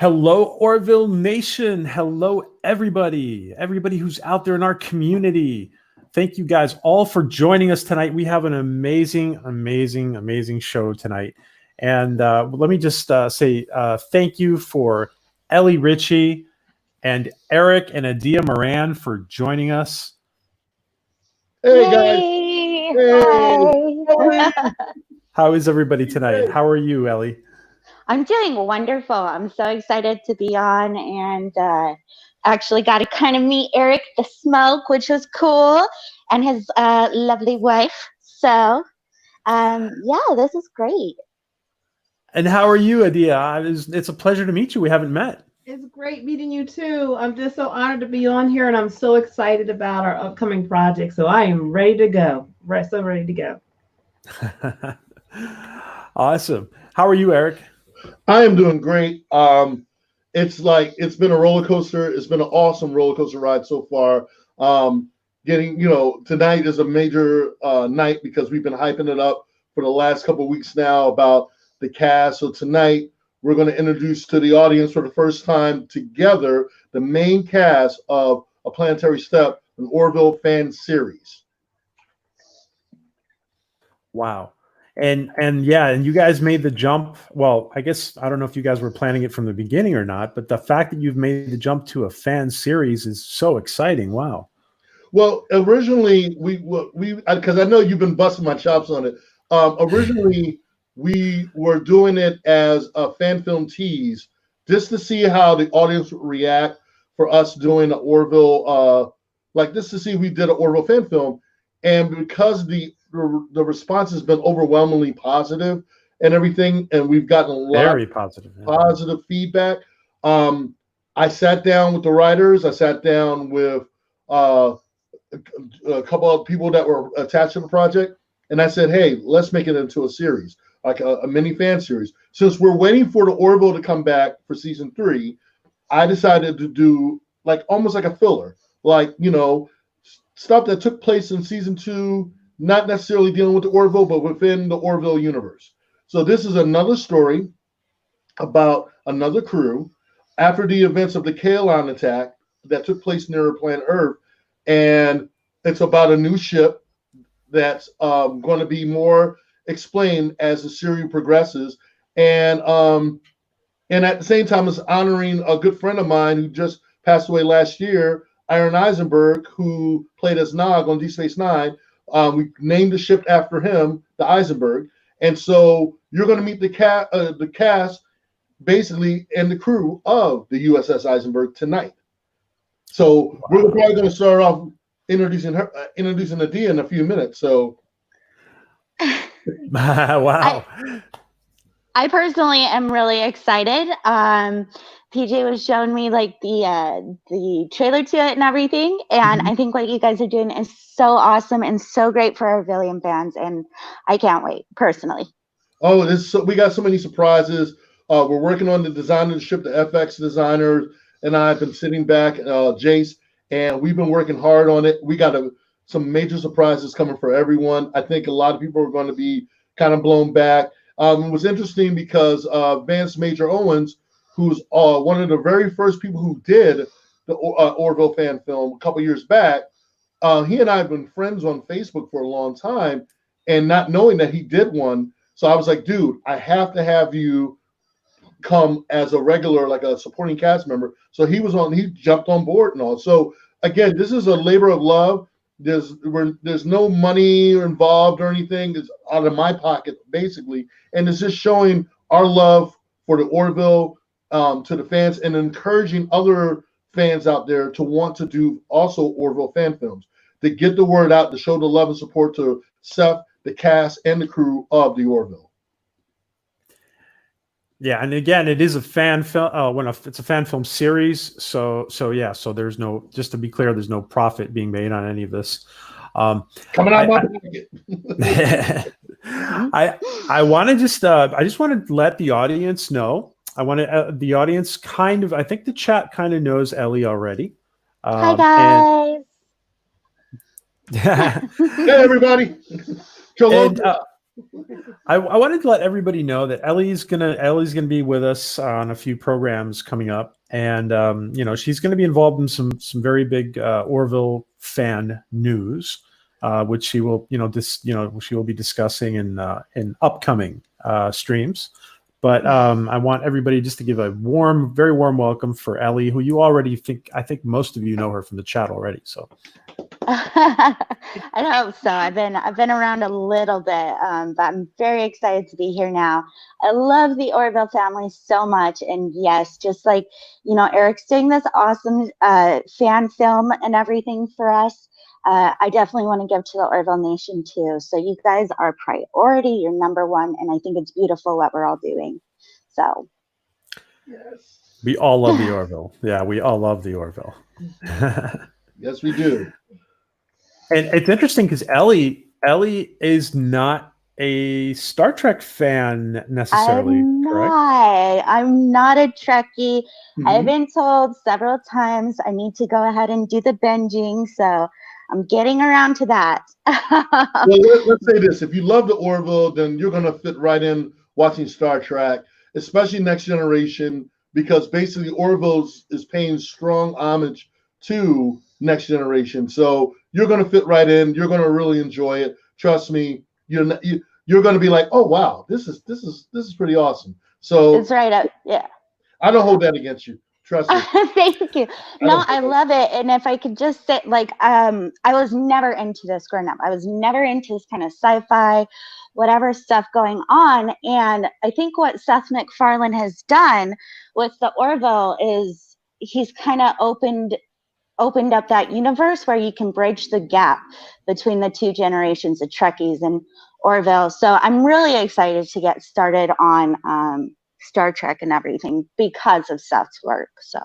Hello, Orville Nation. Hello, everybody. Everybody who's out there in our community. Thank you guys all for joining us tonight. We have an amazing show tonight. And let me just say thank you for Ellie Ritchie and Eric and Adia Moran for joining us. Hey, guys. Hey. Hi. How is everybody tonight? How are you, Ellie? I'm doing wonderful. I'm so excited to be on and actually got to kind of meet Eric the Smoke, which was cool, and his lovely wife. So, yeah, this is great. And how are you, Adia? It's a pleasure to meet you. We haven't met. It's great meeting you too. I'm just so honored to be on here, and I'm so excited about our upcoming project. So I am ready to go. So ready to go. Awesome. How are you, Eric? I am doing great. It's been a roller coaster. It's been an awesome roller coaster ride so far. Tonight is a major night because we've been hyping it up for the last couple of weeks now about the cast. So tonight we're going to introduce to the audience for the first time together the main cast of A Planetary Step, an Orville fan series. Wow. And you guys made the jump. Well, I guess I don't know if you guys were planning it from the beginning or not, but the fact that you've made the jump to a fan series is so exciting. Wow. Well, originally because I know you've been busting my chops on it. Originally, we were doing it as a fan film tease just to see how the audience would react for us doing an Orville, just to see if we did an Orville fan film. And because the response has been overwhelmingly positive and everything, and we've gotten a lot of positive feedback. I sat down with the writers. I sat down with a couple of people that were attached to the project, and I said, hey, let's make it into a series, like a mini fan series. Since we're waiting for the Orville to come back for season 3, I decided to do almost like a filler, stuff that took place in season 2, not necessarily dealing with the Orville, but within the Orville universe. So this is another story about another crew after the events of the Kaelon attack that took place near planet Earth. And it's about a new ship that's going to be more explained as the series progresses. And at the same time, it's honoring a good friend of mine who just passed away last year, Aaron Eisenberg, who played as Nog on Deep Space Nine. We named the ship after him, the Eisenberg. And so you're going to meet the cast, basically, and the crew of the USS Eisenberg tonight. So we're probably going to start off introducing Adia in a few minutes. So, wow. I personally am really excited. PJ was showing me the trailer to it and everything, and I think what you guys are doing is so awesome and so great for our Villian fans, and I can't wait personally. Oh, we got so many surprises. We're working on the design of the ship. The FX designers and I have been sitting back, Jace, and we've been working hard on it. We got some major surprises coming for everyone. I think a lot of people are going to be kind of blown back. It was interesting because Vance Major Owens, who's one of the very first people who did the Orville fan film a couple years back, he and I have been friends on Facebook for a long time, and not knowing that he did one. So I was like, dude, I have to have you come as a regular, like a supporting cast member. So he jumped on board and all. So again, this is a labor of love. There's no money involved or anything. It's out of my pocket, basically. And it's just showing our love for the Orville to the fans and encouraging other fans out there to want to do also Orville fan films, to get the word out, to show the love and support to Seth, the cast, and the crew of the Orville. Yeah, and again, it is a fan film. It's a fan film series, so there's no, just to be clear, there's no profit being made on any of this. Coming out my pocket. I want to I just want to let the audience know. I want the audience I think the chat kind of knows Ellie already. Hi guys. Hey everybody. I wanted to let everybody know that Ellie's gonna be with us on a few programs coming up, and she's gonna be involved in some very big Orville fan news, which she will she will be discussing in upcoming streams. But I want everybody just to give a very warm welcome for Ellie, who you already I think most of you know her from the chat already. So. I hope so. I've been around a little bit, but I'm very excited to be here now. I love the Orville family so much, and yes, just like Eric's doing this awesome fan film and everything for us. I definitely want to give to the Orville Nation too. So you guys are priority. You're number one, and I think it's beautiful what we're all doing. So. Yes. We all love the Orville. Yeah, we all love the Orville. Yes, we do. And it's interesting because Ellie is not a Star Trek fan necessarily, correct? I'm not a Trekkie. Mm-hmm. I've been told several times I need to go ahead and do the binging, so I'm getting around to that. Well, let's say this. If you love the Orville, then you're going to fit right in watching Star Trek, especially Next Generation, because basically Orville is paying strong homage to Next Generation. So you're going to fit right in. You're going to really enjoy it. Trust me. You're going to be like, oh wow, this is pretty awesome. So it's right up, yeah. I don't hold that against you. Trust me. Thank you. No, I love it. And if I could just say, I was never into this growing up. I was never into this kind of sci-fi, whatever stuff going on. And I think what Seth MacFarlane has done with the Orville is he's kind of opened up that universe where you can bridge the gap between the two generations of Trekkies and Orville. So I'm really excited to get started on Star Trek and everything because of Seth's work. So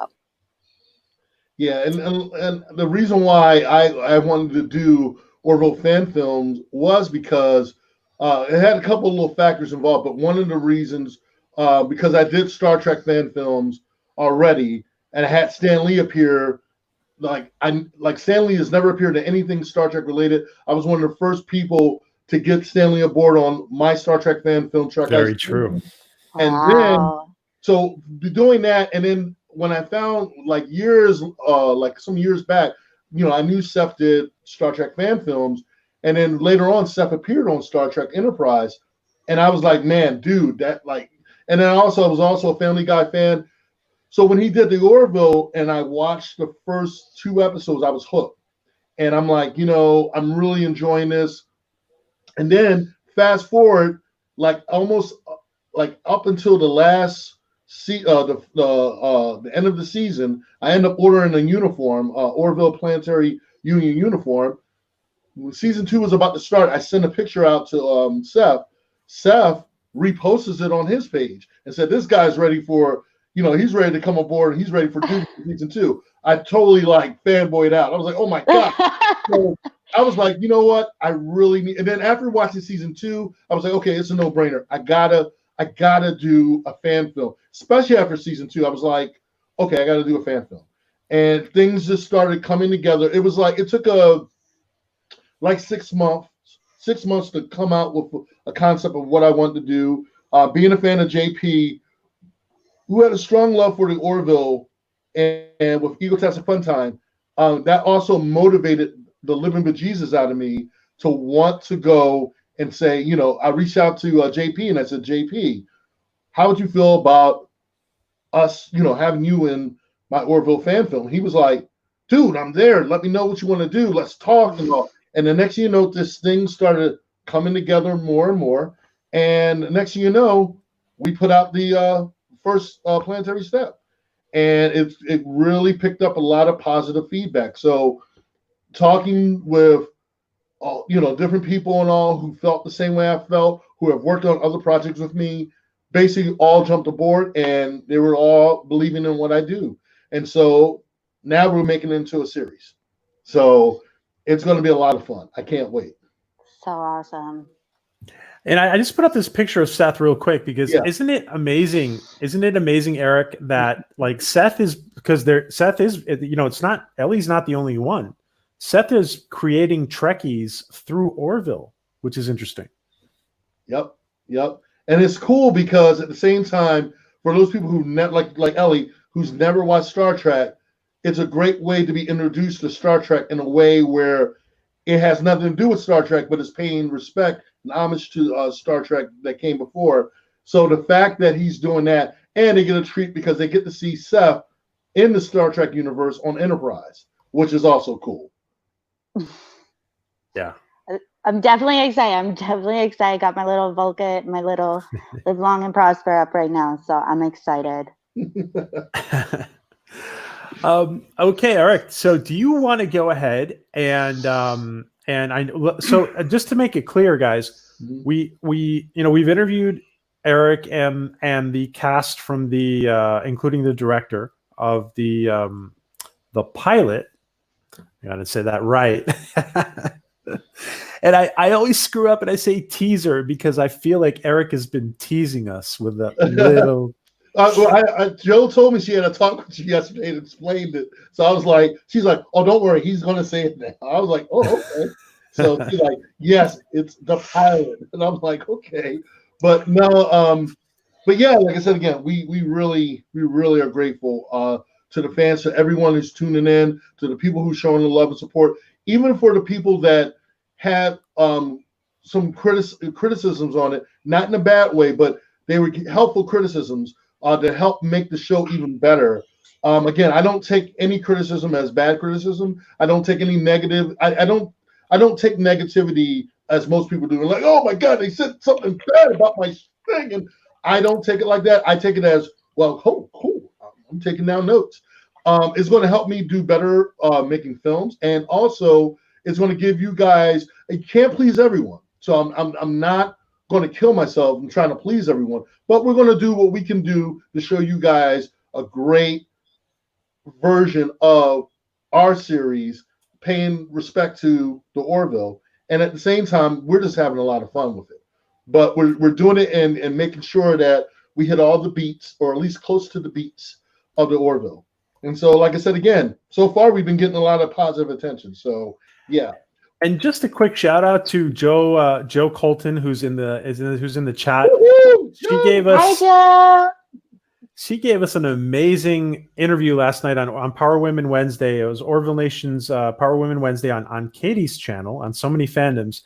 yeah, and the reason why I wanted to do Orville fan films was because it had a couple of little factors involved, but one of the reasons because I did Star Trek fan films already, and I had Stan Lee appear. Like Stan Lee has never appeared to anything Star Trek related. I was one of the first people to get Stan Lee aboard on my Star Trek fan film. Very true. And then, so doing that, and then when I found some years back, I knew Seth did Star Trek fan films, and then later on, Seth appeared on Star Trek Enterprise, and I was like, man, dude, and then I was also a Family Guy fan. So when he did the Orville and I watched the first 2 episodes, I was hooked. And I'm like, I'm really enjoying this. And then fast forward, almost up until the last the end of the season, I end up ordering a uniform, Orville Planetary Union uniform. When season 2 was about to start, I sent a picture out to Seth. Seth reposts it on his page and said, this guy's ready for he's ready to come aboard and he's ready for season 2. I totally fanboyed out. I was like, oh my God. So I was like, you know what? I really need, and then after watching season 2, I was like, okay, it's a no-brainer. I gotta do a fan film. Especially after season 2, I was like, okay, I gotta do a fan film. And things just started coming together. It was it took 6 months to come out with a concept of what I wanted to do. Being a fan of JP, who had a strong love for the Orville and with Egotastic Funtime, that also motivated the living bejesus out of me to want to go and say, I reached out to JP and I said, JP, how would you feel about us, having you in my Orville fan film? He was like, dude, I'm there. Let me know what you want to do. Let's talk and all. And the next thing you know, this thing started coming together more and more. And the next thing you know, we put out the first Planetary Step, and it really picked up a lot of positive feedback. So talking with different people and all who felt the same way I felt, who have worked on other projects with me, basically all jumped aboard, and they were all believing in what I do. And so now we're making it into a series. So it's going to be a lot of fun. I can't wait. So awesome. And I just put up this picture of Seth real quick because isn't it amazing? Isn't it amazing, Eric, that Seth is, because Seth is, it's not, Ellie's not the only one. Seth is creating Trekkies through Orville, which is interesting. Yep. Yep. And it's cool because at the same time, for those people who like Ellie, who's never watched Star Trek, it's a great way to be introduced to Star Trek in a way where it has nothing to do with Star Trek, but it's paying respect and homage to Star Trek that came before. So the fact that he's doing that, and they get a treat because they get to see Seth in the Star Trek universe on Enterprise, which is also cool. Yeah. I'm definitely excited. Got my little Vulcan, my little live long and prosper up right now. So I'm excited. Okay, Eric. So do you want to go ahead and just to make it clear, guys, we've interviewed Eric and the cast from the including the director of the pilot. I gotta say that right. And I always screw up and I say teaser because I feel like Eric has been teasing us with a little. Joe told me she had a talk with you yesterday and explained it. So I was like, she's like, oh, don't worry, he's going to say it now. I was like, oh, okay. So she's like, yes, it's the pilot. And I'm like, okay. But no, but yeah, like I said, again, we really are grateful to the fans, to everyone who's tuning in, to the people who's showing the love and support, even for the people that had some criticisms on it, not in a bad way, but they were helpful criticisms to help make the show even better. Again, I don't take any criticism as bad criticism. I don't take any negative. I don't take negativity as most people do. Like, oh my God, they said something bad about my thing, and I don't take it like that. I take it as, well, cool. I'm taking down notes. It's going to help me do better making films, and also it's going to give you guys. It can't please everyone, so I'm not going to kill myself and trying to please everyone, but we're going to do what we can do to show you guys a great version of our series, paying respect to the Orville, and at the same time, we're just having a lot of fun with it. But we're doing it and making sure that we hit all the beats, or at least close to the beats of the Orville. And so, like I said again, so far we've been getting a lot of positive attention. So yeah. And just a quick shout out to Joe Colton, who's in the chat. She gave us an amazing interview last night on Power Women Wednesday. It was Orville Nation's Power Women Wednesday on Katie's channel on So Many Fandoms,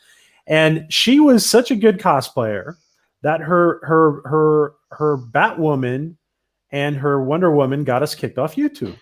and she was such a good cosplayer that her Batwoman and her Wonder Woman got us kicked off YouTube.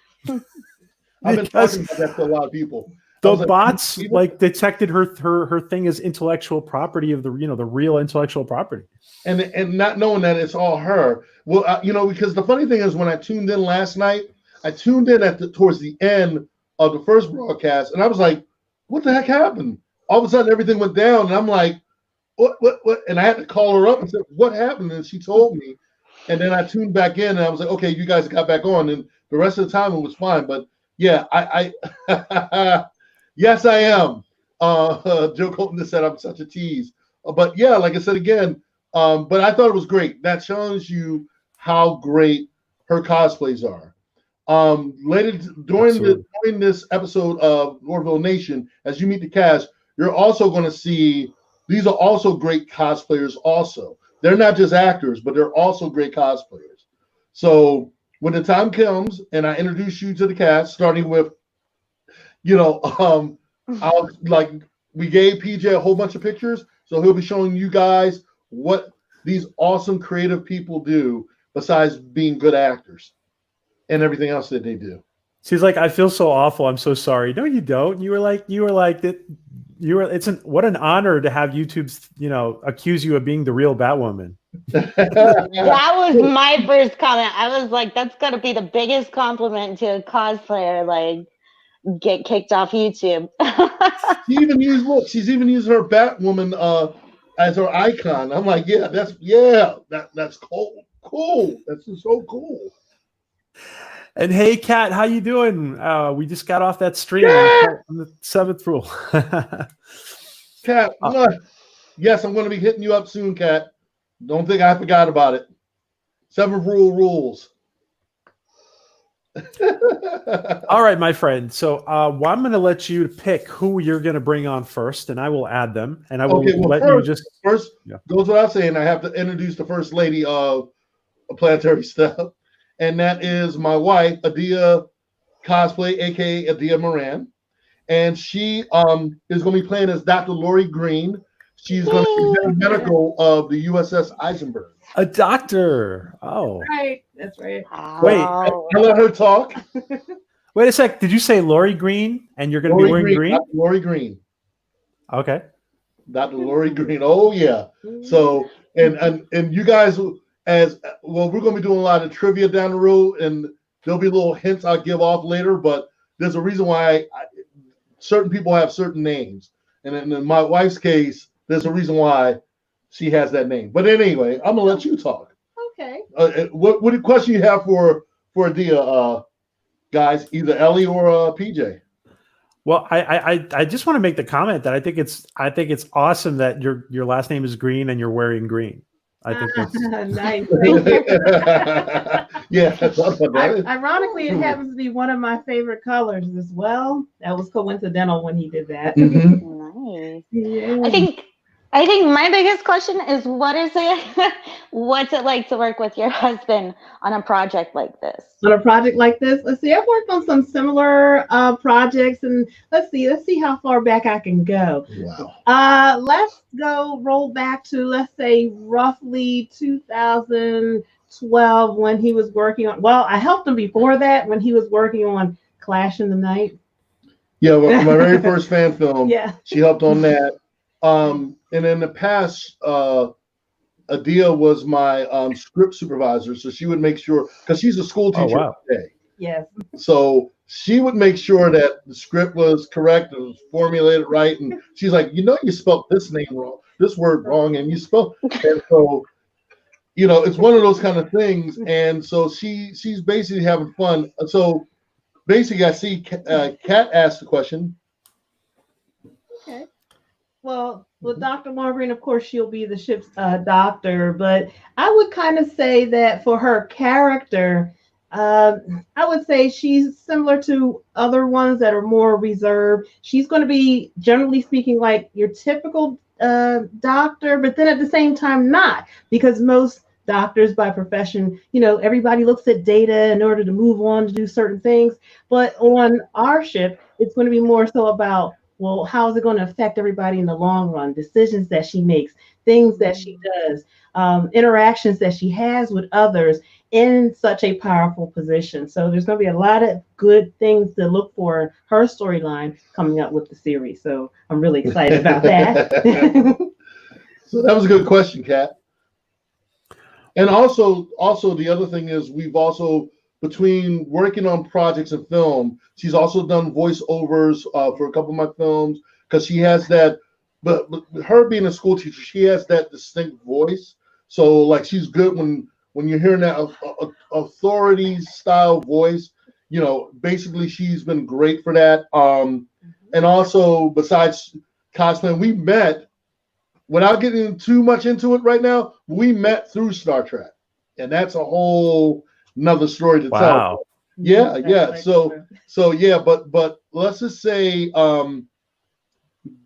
I've been talking about that to a lot of people. The bots detected her thing as intellectual property of the real intellectual property, and not knowing that it's all her. Well, because the funny thing is, when I tuned in last night, I tuned in towards the end of the first broadcast, and I was like, "What the heck happened?" All of a sudden, everything went down, and I'm like, "What?" And I had to call her up and said, "What happened?" And she told me, and then I tuned back in, and I was like, "Okay, you guys got back on," and the rest of the time it was fine. But yeah, I yes, I am. Joe Colton just said I'm such a tease. But yeah, like I said again, but I thought it was great. That shows you how great her cosplays are. Later during this episode of Orville Nation, as you meet the cast, you're also going to see these are also great cosplayers. Also, they're not just actors, but they're also great cosplayers. So when the time comes and I introduce you to the cast, starting with we gave PJ a whole bunch of pictures, so he'll be showing you guys what these awesome creative people do besides being good actors and everything else that they do. She's like, I feel so awful. I'm so sorry. No, you don't. You were like that. What an honor to have YouTube's, accuse you of being the real Batwoman. That was my first comment. I was like, that's got to be the biggest compliment to a cosplayer. Like, get kicked off YouTube. She's even used her Batwoman as her icon. I'm like, that's cool. That's just so cool. And hey, Kat, how you doing? We just got off that stream on the 7th rule. Kat, yes, I'm going to be hitting you up soon, Kat. Don't think I forgot about it. 7th rule rules. All right, my friend. So well, I'm going to let you pick who you're going to bring on first, and I will add them, and I will Okay, well, let you just. first Yeah. goes without saying, I have to introduce the first lady of Planetary Stuff, and that is my wife, Adia Cosplay, aka Adia Moran, and she is going to be playing as Dr. Lori Green. She's going to be head medical of the USS Eisenberg. A doctor. Oh, Right, that's right. Wait. Wow. I let her talk. wait a sec. Did you say Lori Green? And you're going to be Lori wearing green? Dr. Lori Green. Okay. Dr. Lori Green. Oh yeah. So and you guys, as well, we're going to be doing a lot of trivia down the road, and there'll be little hints I'll give off later. But there's a reason why certain people have certain names, and in my wife's case, there's a reason why she has that name. But anyway, I'm gonna let you talk. Okay. What question you have for Adia, guys? Either Ellie or PJ. Well, I just want to make the comment that I think it's awesome that your last name is Green and you're wearing green. I think that's Nice. Thank you. Yeah, I thought about that. Ironically, it happens to be one of my favorite colors as well. That was coincidental when he did that. Mhm. Nice. Yeah. I think my biggest question is what's it like to work with your husband on a project like this? On a project like this, let's see. I've worked on some similar projects, and let's see how far back I can go. Wow. Let's roll back to, let's say, roughly 2012 when he was working on. Well, I helped him before that when he was working on Clash in the Night. Yeah, well, my very first fan film. Yeah. She helped on that. And in the past, Adia was my script supervisor, so she would make sure, because she's a school teacher wow. today. Yes. So she would make sure that the script was correct, it was formulated right, and she's like, you spelled this name wrong, this word wrong, and you spelled. And so, it's one of those kind of things. And so she's basically having fun. So basically, I see Kat asked the question. Okay. Well, with Dr. Margaret, of course, she'll be the ship's doctor, but I would kind of say that for her character, I would say she's similar to other ones that are more reserved. She's going to be, generally speaking, like your typical doctor, but then at the same time, not, because most doctors by profession, everybody looks at data in order to move on to do certain things. But on our ship, it's going to be more so about, well, how is it going to affect everybody in the long run? Decisions that she makes, things that she does, interactions that she has with others in such a powerful position. So there's going to be a lot of good things to look for in her storyline coming up with the series. So I'm really excited about that. So that was a good question, Kat. And also the other thing is we've also, between working on projects and film, she's also done voiceovers for a couple of my films, because she has that, but her being a school teacher, she has that distinct voice. So like she's good when you're hearing that authority style voice, basically she's been great for that. And also besides cosplaying, we met, without getting too much into it right now, we met through Star Trek. And that's a whole another story to tell. Yeah. So yeah, but let's just say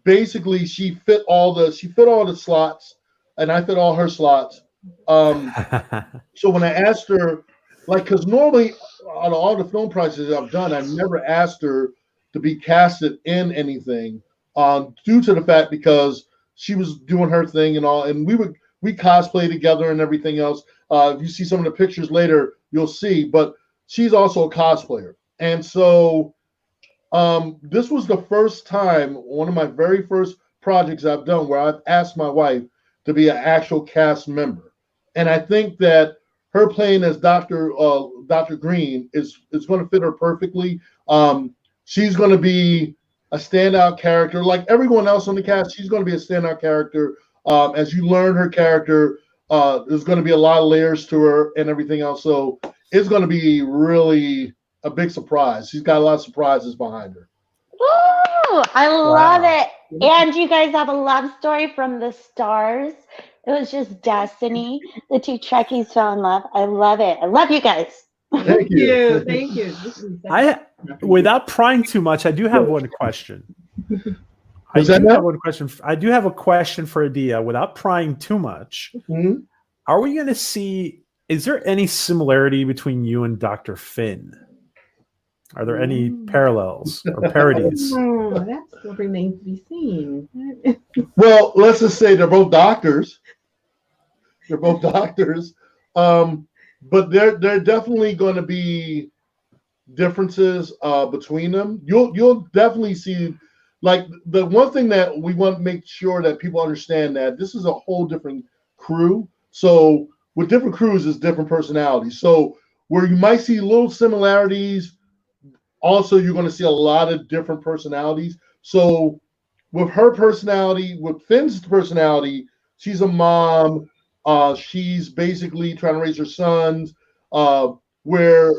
basically she fit all the slots, and I fit all her slots. So when I asked her, like, because normally on all the film projects I've done, I've never asked her to be casted in anything, due to the fact because she was doing her thing and all, and we cosplay together and everything else. If you see some of the pictures later, you'll see. But she's also a cosplayer, and so this was the first time, one of my very first projects I've done, where I've asked my wife to be an actual cast member, and I think that her playing as Dr. Green is going to fit her perfectly. She's going to be a standout character, like everyone else on the cast. She's going to be a standout character. As you learn her character, there's going to be a lot of layers to her and everything else. So it's going to be really a big surprise. She's got a lot of surprises behind her. Woo! I love it. And you guys have a love story from the stars. It was just destiny. The two Trekkies fell in love. I love it. I love you guys. Thank you. Thank you. This is the second- Without prying too much, I do have one question. What's that now? I do have a question for Adia. Without prying too much, Mhm. are we going to see? Is there any similarity between you and Dr. Finn? Are there any parallels or parodies? Oh, that still remains to be seen. Well, let's just say they're both doctors. They're both doctors. But there definitely going to be differences between them. You'll definitely see, like, the one thing that we want to make sure that people understand that this is a whole different crew. So with different crews is different personalities. So where you might see little similarities, also you're going to see a lot of different personalities. So with her personality, with Finn's personality, she's a mom. She's basically trying to raise her sons. Where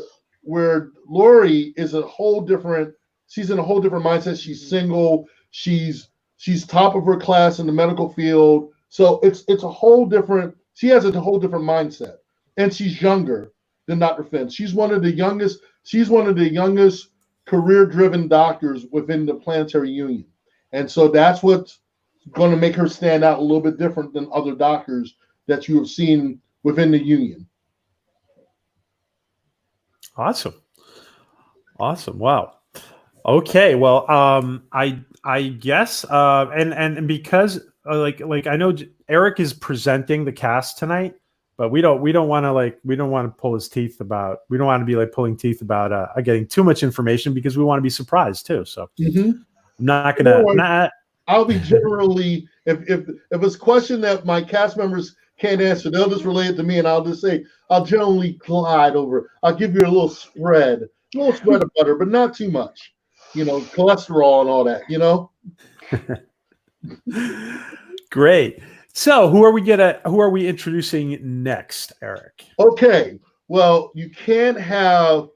Lori is a whole different. She's in a whole different mindset. She's single. She's top of her class in the medical field. So it's a whole different. She has a whole different mindset, and she's younger than Dr. Finn. She's one of the youngest. She's one of the youngest career-driven doctors within the Planetary Union. And so that's what's going to make her stand out a little bit different than other doctors that you have seen within the union. Awesome. Wow. Okay. Well, I guess, and because like I know Eric is presenting the cast tonight, but we don't want to pull his teeth about. We don't want to be like pulling teeth about getting too much information because we want to be surprised too. So I'm not gonna. I'll be generally if it's a question that my cast members can't answer, they'll just relay it to me, and I'll just say I'll generally glide over. I'll give you a little spread of butter, but not too much. Cholesterol and all that. Great. So who are we introducing next, Eric? Okay. Well, you can't have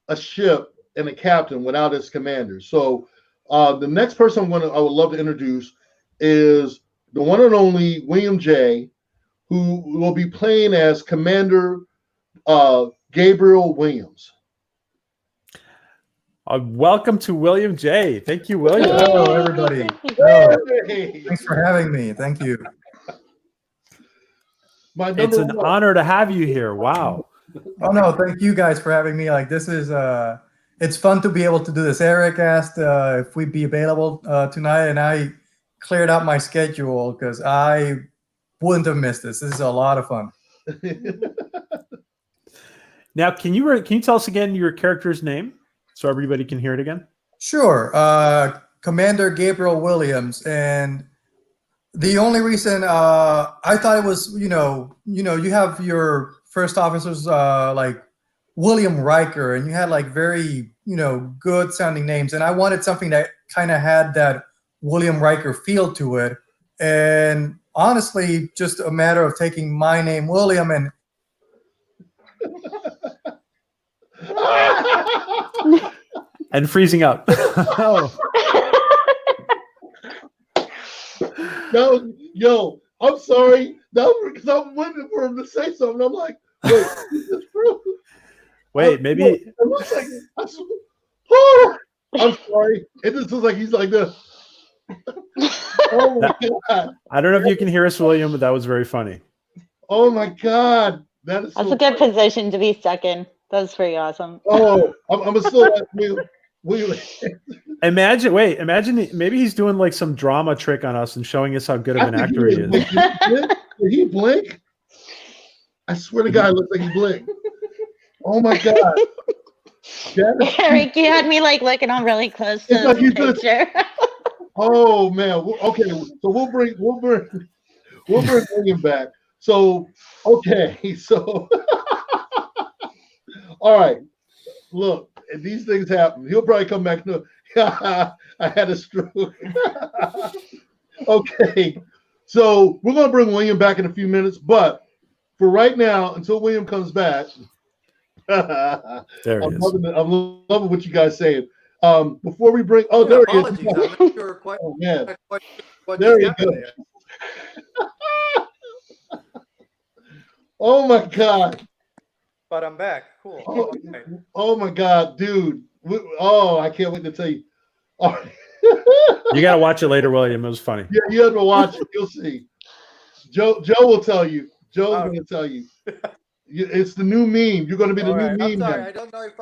a ship and a captain without its commander. So the next person I would love to introduce is the one and only William J., who will be playing as Commander Gabriel Williams. Welcome to William J. Thank you, William. Hello, everybody. Hello. Thanks for having me. Thank you. It's an honor to have you here. Wow. Oh no, thank you guys for having me. Like, this is it's fun to be able to do this. Eric asked if we'd be available tonight, and I cleared out my schedule because I wouldn't have missed this. This is a lot of fun. Now, can you tell us again your character's name so everybody can hear it again? Sure. Commander Gabriel Williams, and the only reason I thought it was, you have your first officers like William Riker, and you had like very, good sounding names, and I wanted something that kind of had that William Riker feel to it. And honestly, just a matter of taking my name, William, and and freezing up. Oh. No, yo, I'm sorry. That was because I'm waiting for him to say something. I'm like, wait, is this true? Wait, maybe. It looks like oh, I'm sorry. It just looks like he's like this. Oh my god! I don't know if you can hear us, William, but that was very funny. Oh my god! That's a good position to be stuck in. That's pretty awesome. Oh, I'm still at William. Imagine, maybe he's doing like some drama trick on us and showing us how good of an actor he is. Did he blink? I swear to God, it looks like he blinked. Oh my god! Eric, you had me like looking on really close to the picture. Oh man! Okay, so we'll bring William back. So okay, so all right. Look, if these things happen, he'll probably come back. No, I had a stroke. Okay, so we're gonna bring William back in a few minutes, but for right now, until William comes back, there he is. I'm loving what you guys saying. Before we bring, there he is. I'm not sure quite, oh man, what there you go. Oh my God. but I'm back. Cool. Oh, Okay. oh my God, dude. Oh, I can't wait to tell you. All right. You got to watch it later, William. It was funny. Yeah, you have to watch it. You'll see. Joe will tell you. Joe's Oh. going to tell you. It's the new meme. You're going to be the All new right. meme. I'm sorry. Now. I don't know if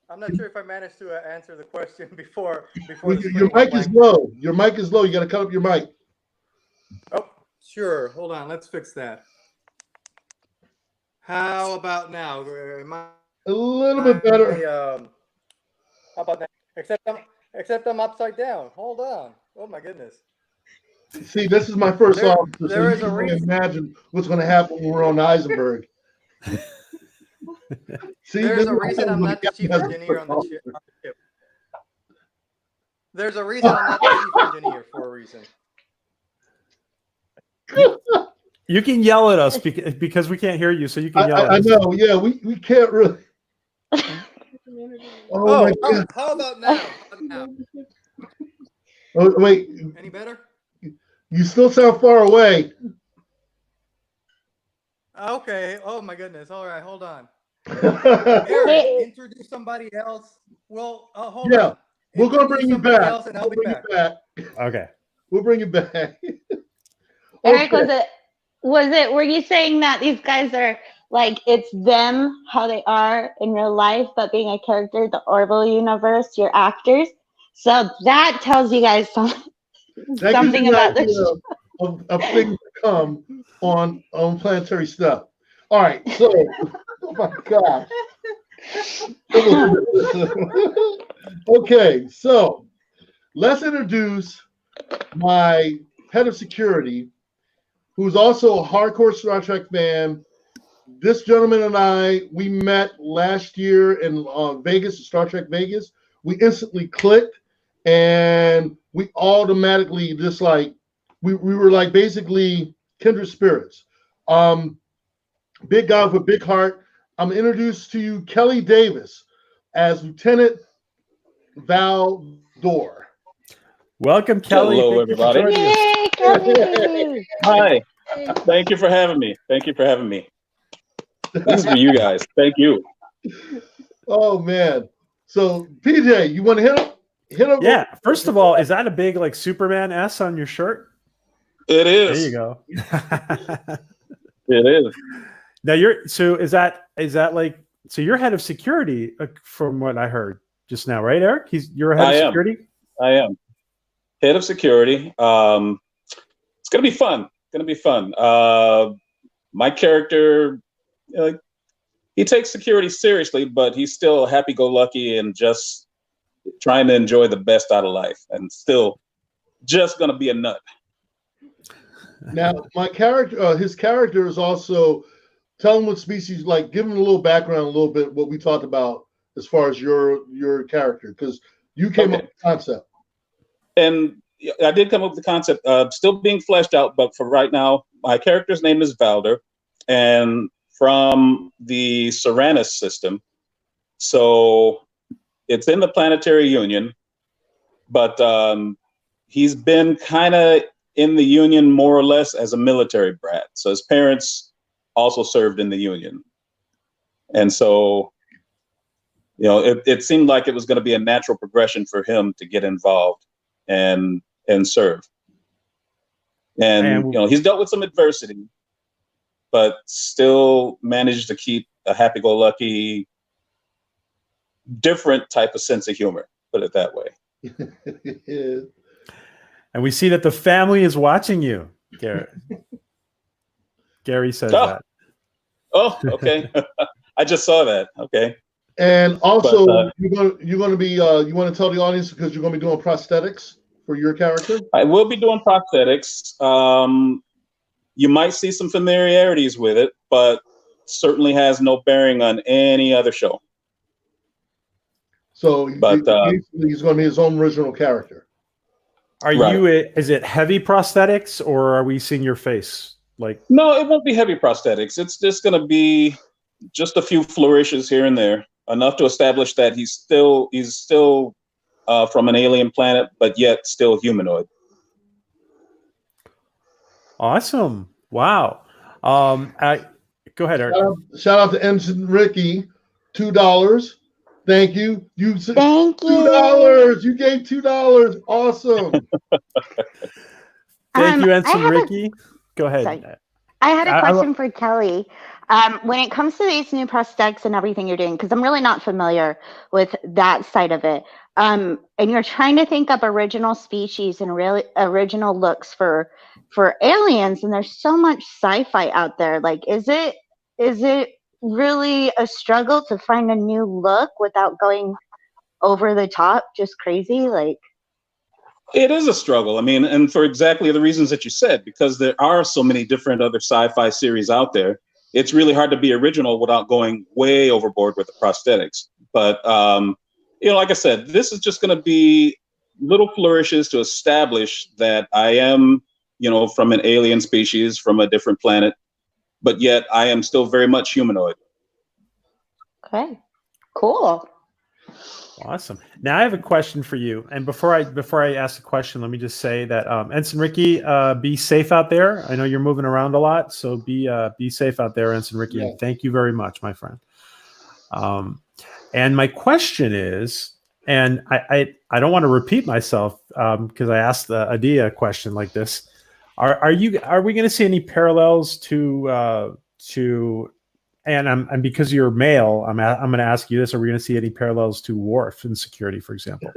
I'm not sure if I managed to answer the question before Well, the your screen went mic is blank. low. Your mic is low. You got to cut up your mic. Oh, sure. Hold on. Let's fix that. How about now? A little bit better. How about that? Except I'm upside down. Hold on. Oh my goodness. See, this is my first There- officer, so there you is a can only reason. imagine what's going to happen when we're on Eisenberg. See, There's this a is reason I'm when not the chief captain has engineer on the first ship. There's a reason I'm not the chief engineer for a reason. You can yell at us because we can't hear you, so you can yell at I us. know. Yeah, we can't really. Oh my God. How about now? How about now? Oh, wait, Any better? you still sound far away. Okay. Oh my goodness. All right. Hold on. Yeah, Eric, introduce somebody else. Well, hold on. we're gonna Introduce bring you somebody back. else and I'll We'll be bring back. you back. Okay. We'll bring you back. Eric, Okay. were you saying that these guys are like, it's them, how they are in real life, but being a character, the Orville universe, you're actors? So that tells you guys That gives something you an about idea this. of things to come on Planetary stuff. All right, so oh my God. Okay, so let's introduce my head of security, who's also a hardcore Star Trek fan. This gentleman and I, we met last year in Vegas, Star Trek Vegas. We instantly clicked, and we automatically just like we were like basically kindred spirits. Big guy with a big heart. I'm introduced to you Kelly Davis as Lieutenant Val Dor. Welcome, Kelly. Hello, Thank you for everybody. joining us. Yay, Kelly! Hi. Thank you for having me. Thank you for having me. This is for you guys. Thank you. Oh man. So PJ, you want to hit him? Yeah. First of all, is that a big like Superman S on your shirt? It There is. you go. It is. Now is that like, so you're head of security from what I heard just now, right, Eric? You're a head of security? I am. Head of security. It's gonna be fun. My character, he takes security seriously, but he's still happy-go-lucky and just trying to enjoy the best out of life, and still just gonna be a nut. Now, my character, his character is also tell him what species, like give him a little background, a little bit what we talked about as far as your character, because you came up with the concept. And I did come up with the concept, still being fleshed out, but for right now, my character's name is Valder, and from the Seranus system. So it's in the Planetary Union, but he's been kind of in the Union more or less as a military brat. So his parents also served in the Union. And so, it seemed like it was going to be a natural progression for him to get involved and serve. And he's dealt with some adversity, but still managed to keep a happy-go-lucky, different type of sense of humor, put it that way. And we see that the family is watching you, Garrett. Gary says that. Oh, okay. I just saw that. Okay. And also, you're going to be you want to tell the audience because you're going to be doing prosthetics for your character? I will be doing prosthetics. You might see some familiarities with it, but certainly has no bearing on any other show. So basically he's going to be his own original character. Is it heavy prosthetics, or are we seeing your face? No, it won't be heavy prosthetics. It's just going to be just a few flourishes here and there, enough to establish that he's still from an alien planet, but yet still humanoid. Awesome! Wow. Go ahead, Eric. Shout out to Ensign Ricky, $2. Thank you. Thank you. $2. You gave $2. Awesome. Thank you, I Ensign have Ricky. Go ahead. Sorry. I had a question for Kelly. When it comes to these new prosthetics and everything you're doing, because I'm really not familiar with that side of it, and you're trying to think up original species and really original looks for aliens, and there's so much sci-fi out there. Like, is it really a struggle to find a new look without going over the top, just crazy? Like, it is a struggle. I mean, and for exactly the reasons that you said, because there are so many different other sci-fi series out there, it's really hard to be original without going way overboard with the prosthetics. But, like I said, this is just going to be little flourishes to establish that I am, from an alien species, from a different planet, but yet I am still very much humanoid. okay, cool. Awesome. Now I have a question for you. And before I ask the question, let me just say that Ensign Ricky, be safe out there. I know you're moving around a lot, so be safe out there, Ensign Ricky. Yeah. And thank you very much, my friend. And my question is, and I don't want to repeat myself because I asked Adia a question like this. Are we going to see any parallels to and because you're male, I'm going to ask you this: are we going to see any parallels to Worf in security, for example?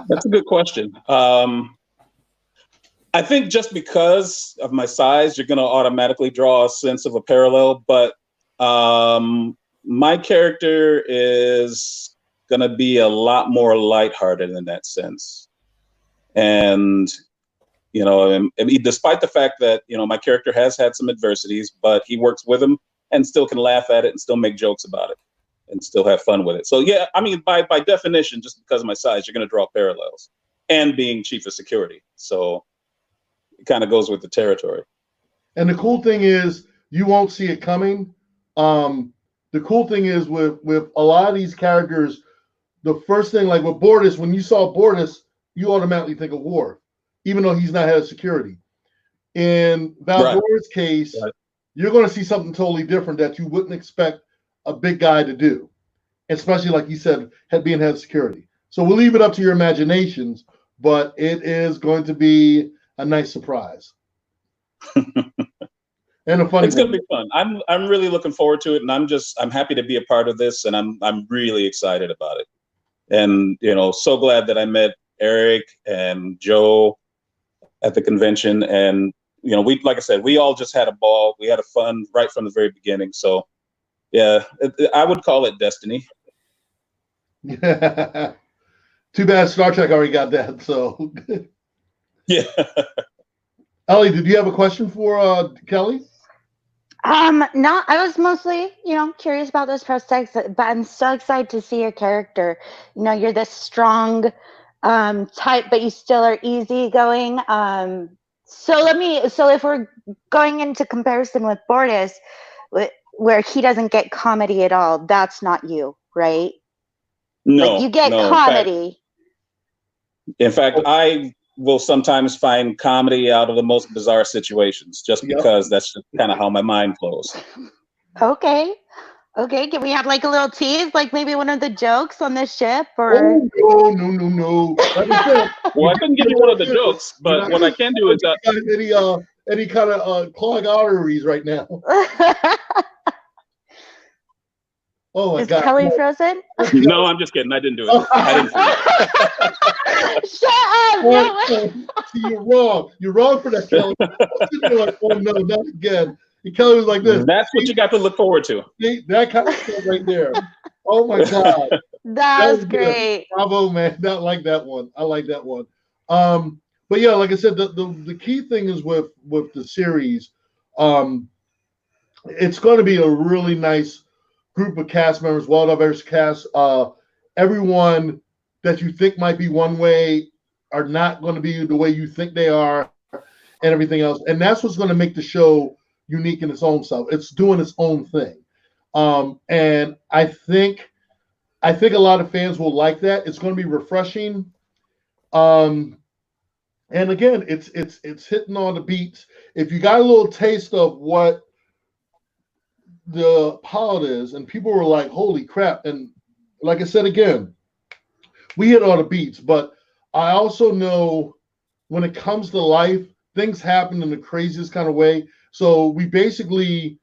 That's a good question. I think just because of my size, you're going to automatically draw a sense of a parallel. But my character is going to be a lot more lighthearted in that sense. And despite the fact that, my character has had some adversities, but he works with them and still can laugh at it and still make jokes about it and still have fun with it. So, yeah, I mean, by definition, just because of my size, you're going to draw parallels, and being chief of security. So it kind of goes with the territory. And the cool thing is you won't see it coming. The cool thing is with a lot of these characters, the first thing, like with Bortus, when you saw Bortus, you automatically think of Worf, even though he's not head of security. In Valdor's case, you're going to see something totally different that you wouldn't expect a big guy to do, especially like you said, being head of security. So we'll leave it up to your imaginations, but it is going to be a nice surprise. And a funny. It's going to be fun. I'm really looking forward to it, and I'm happy to be a part of this, and I'm really excited about it. And so glad that I met Eric and Joe at the convention, and like I said, we all just had a ball. We had a fun right from the very beginning. So yeah, I would call it destiny. Too bad Star Trek already got that. So yeah. Ellie, did you have a question for Kelly? No, I was mostly, curious about those prosthetics, but I'm so excited to see your character. You're this strong type, but you still are easygoing. So if we're going into comparison with Bortus, where he doesn't get comedy at all, that's not you, right? No, like you get comedy. In fact, I will sometimes find comedy out of the most bizarre situations, just because that's just kind of how my mind flows. Okay. Can we have like a little tease, like maybe one of the jokes on this ship, or? Oh, no. Like I said, well, I couldn't give you one of the jokes, but what I can do is any kind of clogged arteries right now. Oh my Is God! Kelly frozen? No, I'm just kidding. I didn't do it. Shut up! See, you're wrong. You're wrong for that, Kelly. You're like, oh no, not again. And Kelly was like this. That's what you got to look forward to. See, that kind of stuff right there. Oh my God. That was great. Bravo, man. Not like that one. I like that one. But yeah, like I said, the key thing is with the series, it's going to be a really nice group of cast members, well-diverse cast. Everyone that you think might be one way are not going to be the way you think they are, and everything else. And that's what's going to make the show unique in its own self. It's doing its own thing. And I think a lot of fans will like that. It's going to be refreshing. And again, it's hitting on the beats. If you got a little taste of what the pilot is, and people were like, "Holy crap!" And like I said again, we hit all the beats, but I also know when it comes to life, things happen in the craziest kind of way. So we basically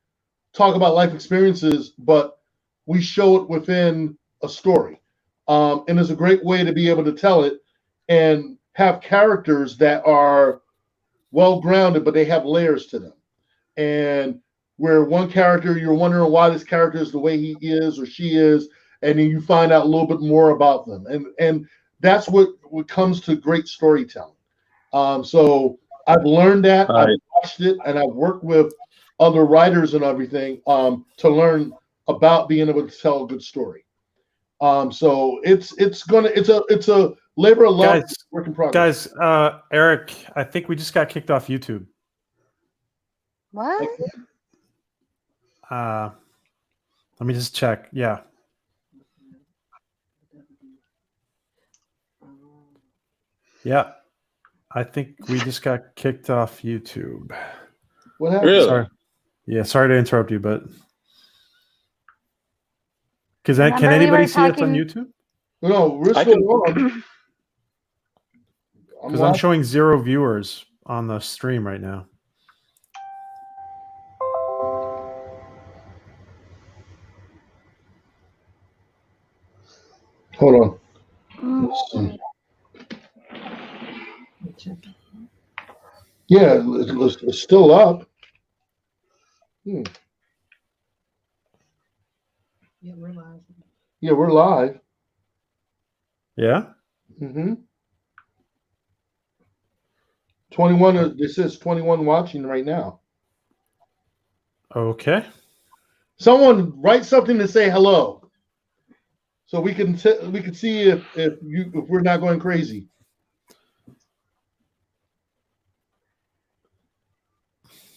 talk about life experiences, but we show it within a story. And it's a great way to be able to tell it and have characters that are well grounded, but they have layers to them. And where one character, you're wondering why this character is the way he is or she is, and then you find out a little bit more about them. And that's what comes to great storytelling. So I've learned that, Right. I've watched it, and I've worked with other writers and everything to learn about being able to tell a good story. So it's a labor of love, work in progress. Guys, Eric, I think we just got kicked off YouTube. What? Let me just check. Yeah. Yeah. I think we just got kicked off YouTube. What happened? Really? Sorry. Yeah, sorry to interrupt you, but can Remember we anybody were see us on talking- YouTube? No, we're I still can- on. Because I'm showing 0 viewers on the stream right now. Hold on. Let's see. Yeah, it's still up. Yeah, we're live. Yeah, we're live. Yeah. Mm-hmm. 21. This says 21 watching right now. Okay. Someone write something to say hello, so we can see if we're not going crazy.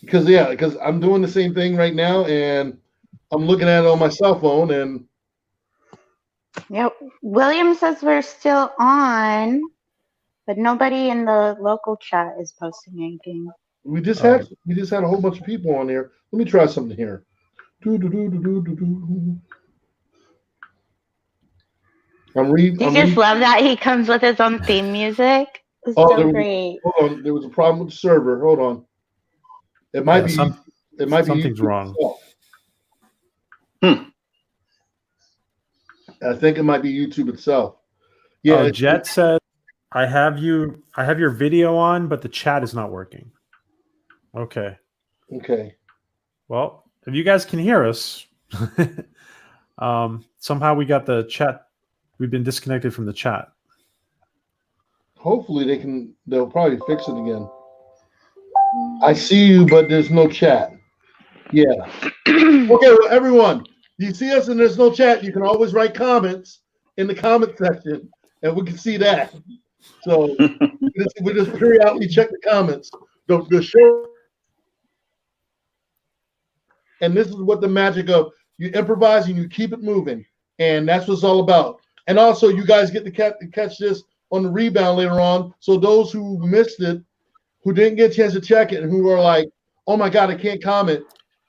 Because I'm doing the same thing right now, and I'm looking at it on my cell phone, and Yep. William says we're still on, but nobody in the local chat is posting anything. we just had a whole bunch of people on here. Let me try something here. You just love that he comes with his own theme music. It's so great. Hold on, there was a problem with the server. Hold on. It might be. It might be something's YouTube wrong. itself. I think it might be YouTube itself. Yeah. Jet said, I have your video on, but the chat is not working. Okay. Okay. Well, if you guys can hear us, somehow we got the chat. We've been disconnected from the chat. Hopefully they'll probably fix it again. I see you, but there's no chat. Yeah. Okay, well, everyone, you see us and there's no chat. You can always write comments in the comment section, and we can see that. So we just periodically check the comments. The show, and this is what the magic of you improvise and you keep it moving, and that's what it's all about. And also, you guys get to catch this on the rebound later on. So those who missed it, who didn't get a chance to check it, and who are like, "Oh my God, I can't comment,"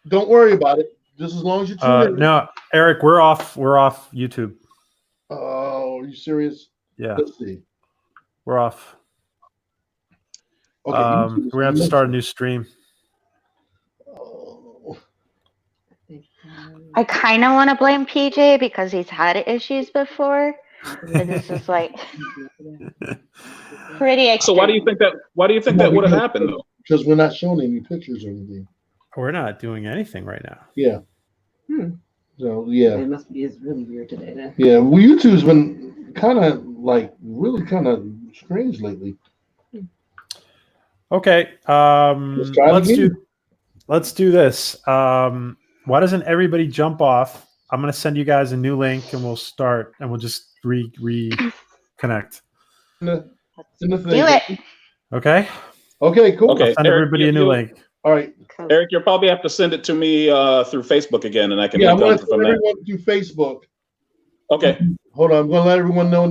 don't worry about it. Just as long as you tune in. No, Eric, we're off. We're off YouTube. Oh, are you serious? Yeah, Let's see. we're off. Okay, We're gonna have to start a new stream. Oh. I kind of want to blame PJ because he's had issues before. But this is like pretty extreme. So why do you think that would have happened though? Because we're not showing any pictures or anything. We're not doing anything right now. Yeah. So yeah. It must be. It's really weird today. Then. Yeah. Well, YouTube's been kind of like really kind of strange lately. Okay. Let's do this. Why doesn't everybody jump off? I'm gonna send you guys a new link, and we'll start, and we'll just reconnect. Do it. Okay. Okay. Cool. Okay. Send everybody a new link. All right. Eric, you'll probably have to send it to me through Facebook again, and I can Yeah, I'm link going on to from send there. everyone through Facebook. Okay. Hold on. I'm going to let everyone know in the